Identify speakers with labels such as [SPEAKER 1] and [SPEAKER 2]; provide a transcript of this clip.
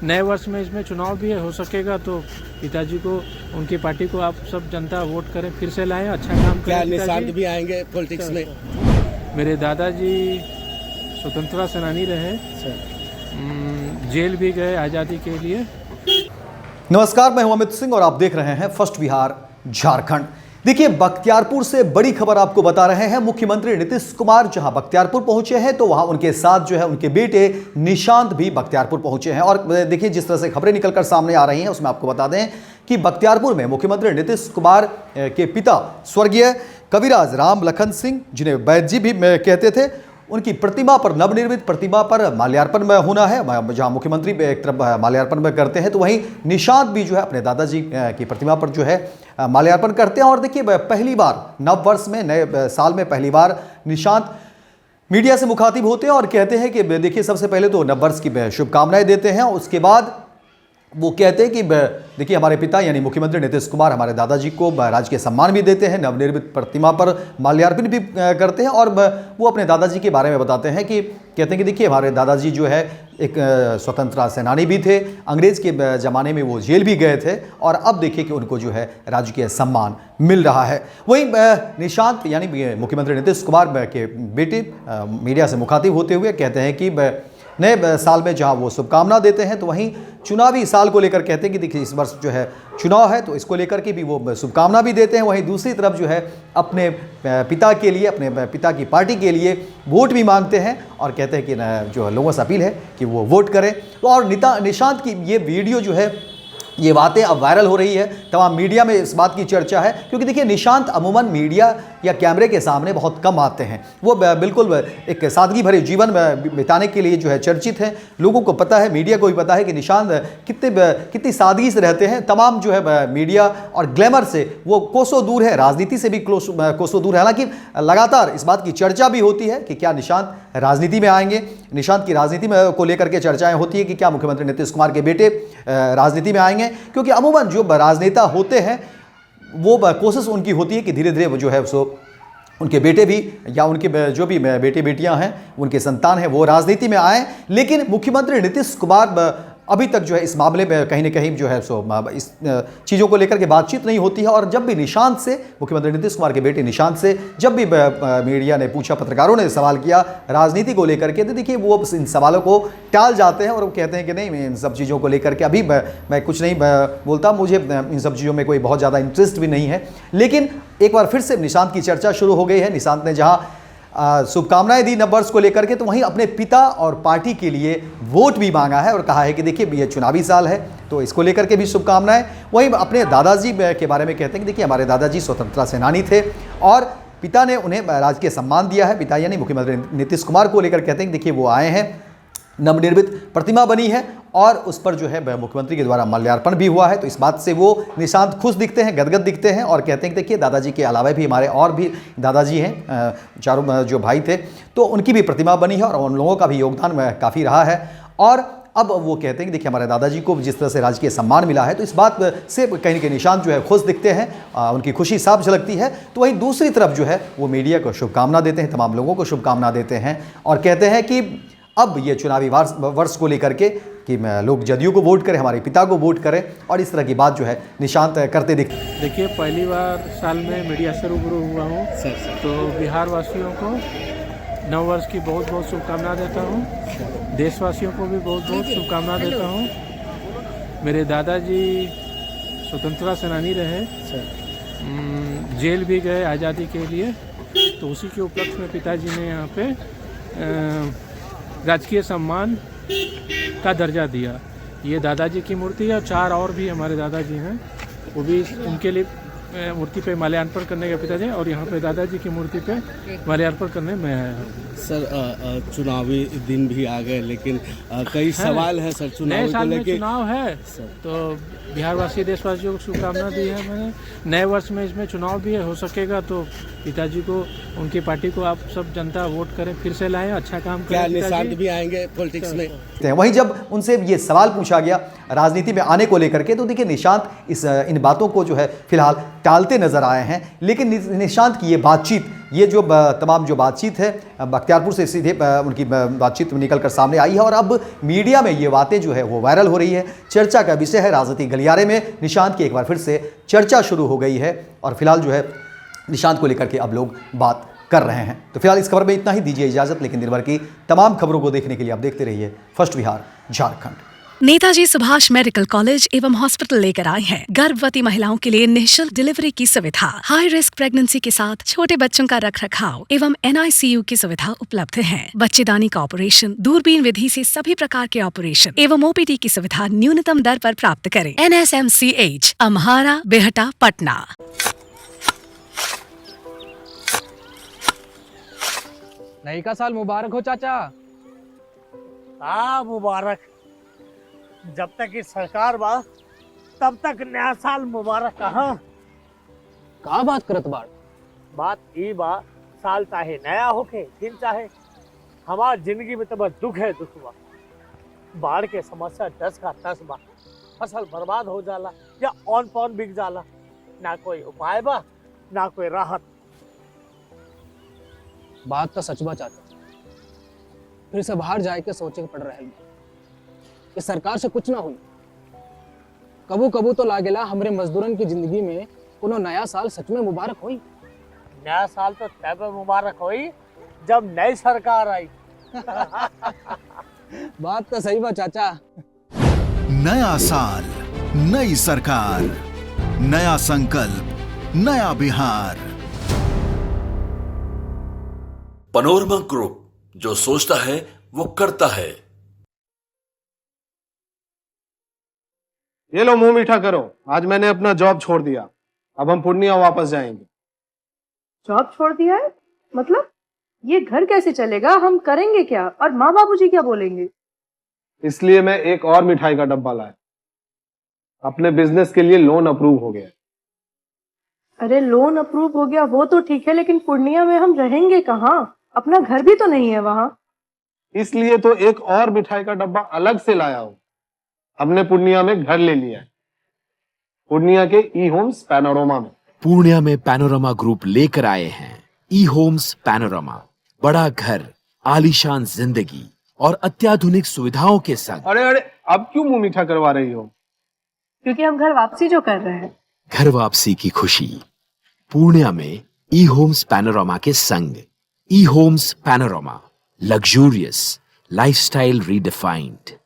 [SPEAKER 1] नए वर्ष में इसमें चुनाव भी हो सकेगा तो पिताजी को, उनकी पार्टी को आप सब जनता वोट करें, फिर से लाएं, अच्छा काम करें।
[SPEAKER 2] क्या निशांत भी आएंगे पॉलिटिक्स में?
[SPEAKER 1] मेरे दादाजी स्वतंत्रता सेनानी रहे, जेल भी गए आज़ादी के लिए।
[SPEAKER 3] नमस्कार, मैं हूं अमित सिंह और आप देख रहे हैं फर्स्ट बिहार झारखंड। देखिए, बख्तियारपुर से बड़ी खबर आपको बता रहे हैं। मुख्यमंत्री नीतीश कुमार जहां बख्तियारपुर पहुंचे हैं तो वहां उनके साथ जो है उनके बेटे निशांत भी बख्तियारपुर पहुंचे हैं। और देखिए, जिस तरह से खबरें निकलकर सामने आ रही हैं उसमें आपको बता दें कि बख्तियारपुर में मुख्यमंत्री नीतीश कुमार के पिता स्वर्गीय कविराज राम लखन सिंह, जिन्हें वैद्य जी भी कहते थे, उनकी प्रतिमा पर, नवनिर्मित प्रतिमा पर माल्यार्पण में होना है। जहां मुख्यमंत्री एक तरफ माल्यार्पण में करते हैं तो वहीं निशांत भी जो है अपने दादाजी की प्रतिमा पर जो है माल्यार्पण करते हैं। और देखिए, पहली बार नव वर्ष में, नए साल में पहली बार निशांत मीडिया से मुखातिब होते हैं और कहते हैं कि देखिए, सबसे पहले तो नव वर्ष की शुभकामनाएं देते हैं। उसके बाद वो कहते हैं कि देखिए, हमारे पिता यानी मुख्यमंत्री नीतीश कुमार हमारे दादाजी को राजकीय सम्मान भी देते हैं, नवनिर्मित प्रतिमा पर माल्यार्पण भी करते हैं। और वो अपने दादाजी के बारे में बताते हैं कि कहते हैं कि देखिए, हमारे दादाजी जो है एक स्वतंत्रता सेनानी भी थे, अंग्रेज के ज़माने में वो जेल भी गए थे और अब देखिए कि उनको जो है राजकीय सम्मान मिल रहा है। वहीं निशांत यानी मुख्यमंत्री नीतीश कुमार के बेटे मीडिया से मुखातिब होते हुए कहते हैं कि नए साल में जहां वो शुभकामना देते हैं तो वहीं चुनावी साल को लेकर कहते हैं कि देखिए, इस वर्ष जो है चुनाव है तो इसको लेकर के भी वो शुभकामना भी देते हैं। वहीं दूसरी तरफ जो है अपने पिता के लिए, अपने पिता की पार्टी के लिए वोट भी मांगते हैं और कहते हैं कि जो लोगों से अपील है कि वो वोट करें। तो और निशांत की ये वीडियो जो है, ये बातें अब वायरल हो रही है, तमाम मीडिया में इस बात की चर्चा है, क्योंकि देखिए, निशांत अमूमन मीडिया या कैमरे के सामने बहुत कम आते हैं। वो बिल्कुल एक सादगी भरे जीवन बिताने के लिए जो है चर्चित हैं। लोगों को पता है, मीडिया को भी पता है कि निशांत कितनी सादगी से रहते हैं। तमाम जो है मीडिया और ग्लैमर से वो कोसों दूर है, राजनीति से भी कोसों दूर है। हालांकि लगातार इस बात की चर्चा भी होती है कि क्या निशांत राजनीति में आएंगे। निशांत की राजनीति में को लेकर के चर्चाएं होती है कि क्या मुख्यमंत्री नीतीश कुमार के बेटे राजनीति में आएंगे, क्योंकि अमूमन जो राजनेता होते हैं वो कोशिश उनकी होती है कि धीरे धीरे वो जो है सो उनके बेटे भी या उनके जो भी बेटे बेटियां हैं, उनके संतान हैं, वो राजनीति में आए। लेकिन मुख्यमंत्री नीतीश कुमार अभी तक जो है इस मामले में कहीं ना कहीं जो है सो इस चीज़ों को लेकर के बातचीत नहीं होती है। और जब भी निशांत से, मुख्यमंत्री नीतीश कुमार के बेटे निशांत से जब भी मीडिया ने पूछा, पत्रकारों ने सवाल किया राजनीति को लेकर के, तो देखिए वो इन सवालों को टाल जाते हैं और वो कहते हैं कि नहीं, मैं इन सब चीज़ों को लेकर के अभी मैं कुछ नहीं बोलता, मुझे इन सब चीज़ों में कोई बहुत ज़्यादा इंटरेस्ट भी नहीं है। लेकिन एक बार फिर से निशांत की चर्चा शुरू हो गई है। निशांत ने जहाँ शुभकामनाएं दी नववर्ष को लेकर के, तो वहीं अपने पिता और पार्टी के लिए वोट भी मांगा है और कहा है कि देखिए, ये चुनावी साल है तो इसको लेकर के भी शुभकामनाएं। वहीं अपने दादाजी के बारे में कहते हैं कि देखिए, हमारे दादाजी स्वतंत्रता सेनानी थे और पिता ने उन्हें राजकीय सम्मान दिया है। पिता यानी मुख्यमंत्री नीतीश कुमार को लेकर कहते हैं कि देखिए, वो आए हैं, नवनिर्मित प्रतिमा बनी है और उस पर जो है मुख्यमंत्री के द्वारा माल्यार्पण भी हुआ है। तो इस बात से वो निशांत खुश दिखते हैं, गदगद दिखते हैं और कहते हैं कि देखिए, दादाजी के अलावा भी हमारे और भी दादाजी हैं, चारों जो भाई थे, तो उनकी भी प्रतिमा बनी है और उन लोगों का भी योगदान काफ़ी रहा है। और अब वो कहते हैं कि देखिए, हमारे दादाजी को जिस तरह से राजकीय सम्मान मिला है तो इस बात से कहीं ना कहीं निशांत जो है खुश दिखते हैं, उनकी खुशी साफ झलकती है। तो वहीं दूसरी तरफ जो है वो मीडिया को शुभकामना देते हैं, तमाम लोगों को शुभकामना देते हैं और कहते हैं कि अब ये चुनावी वर्ष को लेकर के कि लोग जदयू को वोट करें, हमारे पिता को वोट करें, और इस तरह की बात जो है निशांत करते
[SPEAKER 1] देखिए, पहली बार साल में मीडिया से रूबरू हुआ हूँ, तो बिहार वासियों को नव वर्ष की बहुत बहुत शुभकामना देता हूँ। देशवासियों को भी बहुत बहुत शुभकामना देता हूँ। मेरे दादाजी स्वतंत्रता सेनानी रहे, जेल भी गए आज़ादी के लिए, तो उसी के उपलक्ष्य में पिताजी ने यहाँ पे राजकीय सम्मान का दर्जा दिया। ये दादाजी की मूर्ति है और 4 और भी हमारे दादाजी हैं, वो भी उनके लिए मूर्ति पे माल्यार्पण करने के पिताजी, और यहाँ पे दादाजी की मूर्ति पे माल्यार्पण करने में आया हूँ।
[SPEAKER 2] सर, चुनावी दिन भी आ गए, लेकिन कई सवाल है सर चुनाव
[SPEAKER 1] नए साल
[SPEAKER 2] को
[SPEAKER 1] में
[SPEAKER 2] लेके।
[SPEAKER 1] चुनाव है तो बिहारवासी देशवासियों को शुभकामना दी है मैंने। नए वर्ष में इसमें चुनाव भी हो सकेगा तो पिताजी को, उनकी पार्टी को आप सब जनता वोट करें, फिर से लाएं, अच्छा काम करें।
[SPEAKER 2] क्या निशांत भी आएंगे पॉलिटिक्स में?
[SPEAKER 3] वहीं जब उनसे ये सवाल पूछा गया राजनीति में आने को लेकर के, तो देखिए, निशांत इन बातों को जो है फिलहाल टालते नजर आए हैं। लेकिन निशांत की ये बातचीत, ये जो तमाम जो बातचीत है बख्तियारपुर से सीधे उनकी बातचीत निकलकर सामने आई है और अब मीडिया में ये बातें जो है वो वायरल हो रही है। चर्चा का विषय है। राजनीतिक गलियारे में निशांत की एक बार फिर से चर्चा शुरू हो गई है और फिलहाल जो है निशांत को लेकर के अब लोग बात कर रहे हैं। तो फिलहाल इस खबर में इतना ही, दीजिए इजाजत। लेकिन दिन भर की तमाम खबरों को देखने के लिए आप देखते रहिए first Bihar Jharkhand.
[SPEAKER 4] Netaji Subhash medical college एवं हॉस्पिटल लेकर आए हैं गर्भवती महिलाओं के लिए निःशुल्क डिलीवरी की सुविधा। हाई रिस्क प्रेगनेंसी के साथ छोटे बच्चों का रखरखाव एवं NICU की सुविधा उपलब्ध है। बच्चेदानी का ऑपरेशन, दूरबीन विधि से सभी प्रकार के ऑपरेशन एवं OPD की सुविधा न्यूनतम दर पर प्राप्त करें। NSMCH, अम्हारा, बेहटा, पटना।
[SPEAKER 5] नई का साल मुबारक हो चाचा।
[SPEAKER 6] मुबारक। जब तक ये सरकार बा तब तक नया साल मुबारक कहाँ।
[SPEAKER 5] का बात करत बाड़?
[SPEAKER 6] बात ई बा, साल चाहे नया होके दिन चाहे, हमार जिंदगी में तो बस दुख है, दुख बा। बाढ़ के समस्या 10 का 10 बा। फसल बर्बाद हो जाला या ऑन पॉन बिक जाला, ना कोई उपाय बा ना कोई राहत।
[SPEAKER 5] बात तो सच बा चाचा, फिर से बाहर जाए के सोचे के पड़ रहा है कि सरकार से कुछ ना हुई। कबू कबू तो लागेला हमरे मजदूरन की जिंदगी में कोनो नया साल सच में मुबारक होई।
[SPEAKER 6] नया साल तो तब मुबारक होई जब नई सरकार आई।
[SPEAKER 5] बात तो सही बा चाचा।
[SPEAKER 7] नया साल, नई सरकार, नया संकल्प, नया बिहार।
[SPEAKER 8] पैनोरमा ग्रुप, जो सोचता है वो करता है।
[SPEAKER 9] ये लो मुंह मीठा करो, आज मैंने अपना जॉब छोड़ दिया, अब हम पूर्णिया वापस जाएंगे।
[SPEAKER 10] जॉब छोड़ दिया है? मतलब ये घर कैसे चलेगा? हम करेंगे क्या और माँ बाबूजी क्या बोलेंगे?
[SPEAKER 9] इसलिए मैं एक और मिठाई का डब्बा लाया। अपने बिजनेस के लिए लोन अप्रूव हो गया।
[SPEAKER 10] अरे लोन अप्रूव हो गया वो तो ठीक है, लेकिन पूर्णिया में हम रहेंगे कहाँ? अपना घर भी तो नहीं है वहाँ।
[SPEAKER 9] इसलिए तो एक और मिठाई का डब्बा अलग से लाया हूँ। हमने पूर्णिया में घर ले लिया है, पूर्णिया के ई होम्स पैनोरमा में।
[SPEAKER 11] पूर्णिया में पैनोरमा ग्रुप लेकर आए हैं ई होम्स पैनोरमा। बड़ा घर, आलीशान जिंदगी और अत्याधुनिक सुविधाओं के संग।
[SPEAKER 9] अरे अरे, अब क्यों मुंह मीठा करवा रही हो?
[SPEAKER 10] क्योंकि हम घर वापसी जो कर रहे हैं।
[SPEAKER 11] घर वापसी की खुशी पूर्णिया में ई होम्स पैनोरमा के संग। ई homes panorama, luxurious lifestyle redefined.